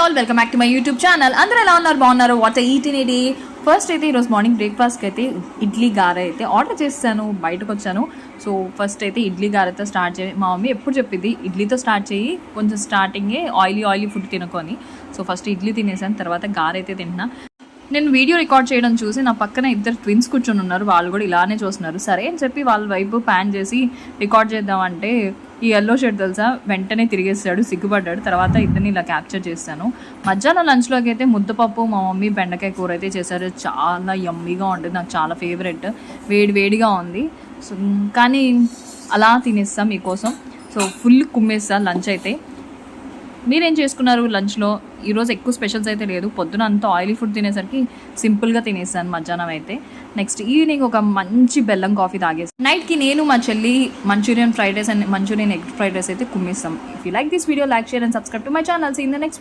All welcome back to my YouTube channel. అందరూ ఎలా ఉన్నారు, బాగున్నారు? వాట్ ఈట్ ఇన్ ఇది. ఫస్ట్ అయితే ఈరోజు మార్నింగ్ బ్రేక్ఫాస్ట్కి అయితే ఇడ్లీ గారె అయితే ఆర్డర్ చేస్తాను. బయటకు వచ్చాను. సో ఫస్ట్ అయితే ఇడ్లీ గారెతో స్టార్ట్ చేయి. మా మమ్మీ ఎప్పుడు చెప్పింది ఇడ్లీతో స్టార్ట్ చేయి, కొంచెం స్టార్టింగే ఆయిలీ ఫుడ్ తినుకొని. సో ఫస్ట్ ఇడ్లీ తినేసాను, తర్వాత గారె అయితే తింటున్నా. నేను వీడియో రికార్డ్ చేయడం చూసి నా పక్కన ఇద్దరు ట్విన్స్ కూర్చొని ఉన్నారు. వాళ్ళు కూడా ఇలానే చూస్తున్నారు. సరే అని చెప్పి వాళ్ళ వైపు ప్యాన్ చేసి రికార్డ్ చేద్దామంటే ఈ ఎల్లో షర్ట్ తెలుసా వెంటనే తిరిగేస్తాడు, సిగ్గుపడ్డాడు. తర్వాత ఇద్దరిని ఇలా క్యాప్చర్ చేశాను. మధ్యాహ్నం లంచ్లోకి అయితే ముద్దపప్పు మా మమ్మీ బెండకాయ కూర అయితే చేశారు. చాలా యమ్మీగా ఉంటుంది, నాకు చాలా ఫేవరెట్. వేడిగా ఉంది. సో కానీ అలా తినేస్తాం మీకోసం. సో ఫుల్ కుమ్మేస్తా లంచ్ అయితే. మీరేం చేసుకున్నారు లంచ్లో? ఈరోజు ఎక్కువ స్పెషల్స్ అయితే లేదు. పొద్దున అంతా ఆయిలీ ఫుడ్ తినేసరికి సింపుల్గా తినేసాను మధ్యాహ్నం అయితే. నెక్స్ట్ ఈవినింగ్ ఒక మంచి బెల్లం కాఫీ తాగేస్తాను. నైట్కి నేను మా చెల్లి Manchurian fried rice and Manchurian egg fried rice అయితే కుమ్మేస్తాం. If you like this video, like, share and subscribe to my channel. See in the next